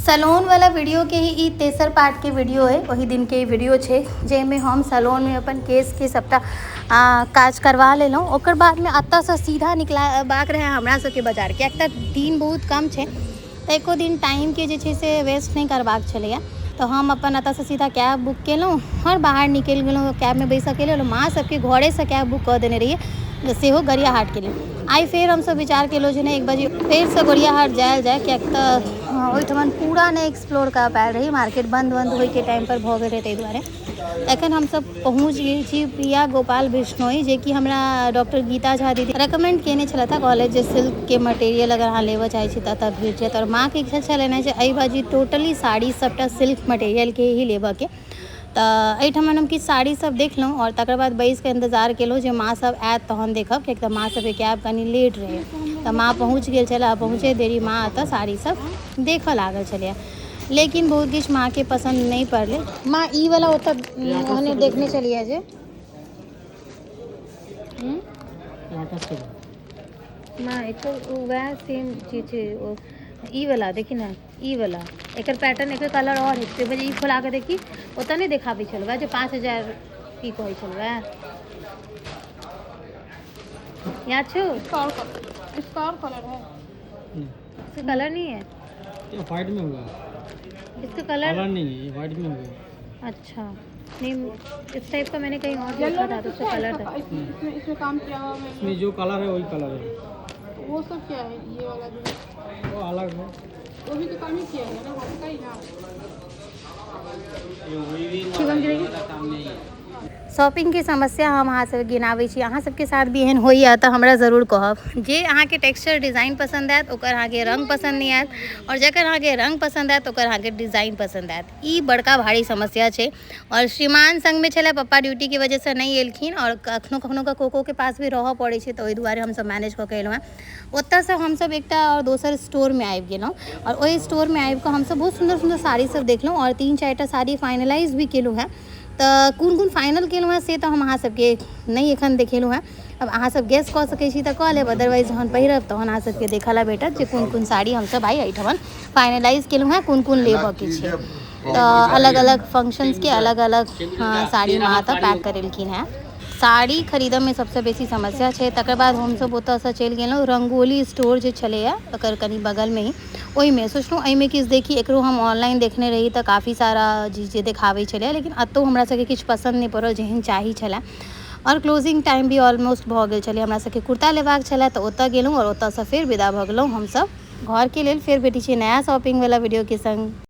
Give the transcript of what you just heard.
Salon वाला video के ही ई तेसर पार्ट के वीडियो है। वही दिन के वीडियो छे जेमे हम सैलून में अपन केस के सबटा काज करवा लेलहुँ। ओकर बाद में अतः से सीधा निकलबाक रहे हमरा सबके बाजार, किएक तऽ दिन बहुत कम छै तऽ एको दिन टाइम के जे छै से वेस्ट नहीं करबाक छलैया। तो हम अपन अतः से सीधा कैब बुक केलहुँ और बाहर निकलि गेलहुँ। कैब में बैस के लेलहुँ। माँ सबके घरे से कैब बुक कऽ देने रहिए सेहो गरियाहाट के लिए। आई फेर हम सब विचार केलहुँ जे नहीं 1 बजे फेर से गरियाहाट जायल जाए, किएक तऽ ओहिठमन पूरा नहीं एक्सप्लोर कर पायल रही। मार्केट बंद होय के टाइम पर भऽ गेल रहै, ताहि दुआरे एखन हम सब पहुँच गेल छी प्रिया गोपाल बिश्नोई, जे कि हमरा डॉक्टर गीता झा दीदी रेकमेंड केने छलथि कॉलेज जे सिल्क के मटेरियल अगर अहाँ लेबऽ चाहै छी तऽ भेट जायत। और माँ के इच्छा छलनि जे एहि बाजी टोटली साड़ी सबटा सिल्क मटेरियल के ही लेबऽ के। तऽ एहिठमन हम किछु साड़ी सब देखलहुँ और तकर बाद बैस के इंतजार केलहुँ जे माँ सब आयत तहन देखब, किएक तऽ माँ सबके कैब कनि लेट रहै। तऽ माँ पहुँच गेल छलै। पहुँचे देरी माँ एतऽ साड़ी सब देखऽ लागल छलै, लेकिन बहुत किछु माँ के पसंद नहीं पड़ले। माँ ई वाला ओतऽ ओहने देखने चलिए जे माँ एक वह सेम चीज छै। ई वाला देखी ना, ई वाला एकर पैटर्न एकर कलर और है। से बजे ई खोला के देखी, ओतऽ नहीं देखाबै छल वह जो 5000 की कहै छल वह याद छो। इसका और कलर है, इसका कलर नहीं है, ये व्हाइट में होगा। इसका कलर नहीं है, ये व्हाइट में होगा। अच्छा नहीं, इस टाइप का मैंने कहीं और देखा था तो उसका कलर था। इसमें काम किया हुआ मैंने। इसमें जो कलर है वही कलर है। वो सब क्या है? ये वाला जो वो अलग है। वो भी तो काम ही किया है ना, हाथ का ही ना। शिवम गिरेगी। शॉपिंग की समस्या हम अहाँ सब गिनाबै छी। अहाँ सबके साथ भी एहन होइए तऽ हमरा जरूर कहब। जे अहाँ के टेक्सचर डिज़ाइन पसंद आयत ओकर अहाँ के रंग पसंद नहीं आयत, और जकर अहाँ के रंग पसंद आयत ओकर अहाँ के डिज़ाइन पसंद आयत। ई बड़का भारी समस्या छै। और श्रीमान संग में छलै, पप्पा ड्यूटी की वजह से नहीं एलखिन और कखनो कखनो का कोको के पास भी रहऽ पड़ै छै, तऽ ओहि दुआरे हम सब मैनेज कऽ के एलहुँ। ओतऽ से हम सब एकटा और दोसर स्टोर में आबि गेलहुँ और ओहि स्टोर में आबि कऽ हम सब बहुत सुंदर सुंदर साड़ी सब देखलहुँ और 3-4 टा साड़ी फाइनलाइज भी केलहुँ हैं। तऽ कोन फाइनल केलहुँ हैं से तऽ हम अहाँ सबके नहीं एखन देखेलहुँ हैं। अब अहाँ सब गेस कऽ सकै छी तऽ कऽ लेब, अदरवाइज जहन पहिरब तहन अहाँ सबके देखऽ ला भेटत जे कोन साड़ी हम सब भाई एहिठमन फाइनलाइज केलहुँ हैं, कोन लेबऽ के छै। तऽ अलग अलग फंक्शंस के अलग अलग साड़ी माँ तऽ पैक करेलखिन हैं। साड़ी खरीदऽ में सबसे बेसी समस्या छै। तकर बाद हम सब ओतऽ से चलि गेलहुँ रंगोली स्टोर जे छलैया ओकर कनी बगल में ही। ओहिमे सोचलहुँ एहिमे किछु देखी, एकरो हम ऑनलाइन देखने रही तऽ काफ़ी सारा चीज देखाबै छलै, लेकिन एतौ हमरा सबके किछु पसंद नहीं पड़ल जेहन चाही छलै। और क्लोजिंग टाइम भी ऑलमोस्ट भऽ गेल छलै। हमरा सबके कुर्ता लेबाक छलै तऽ ओतऽ गेलहुँ और ओतऽ से फेर विदा भऽ गेलहुँ हम सब घर के लेल। फेर भेटै छी नया शॉपिंग वाला वीडियो के संग।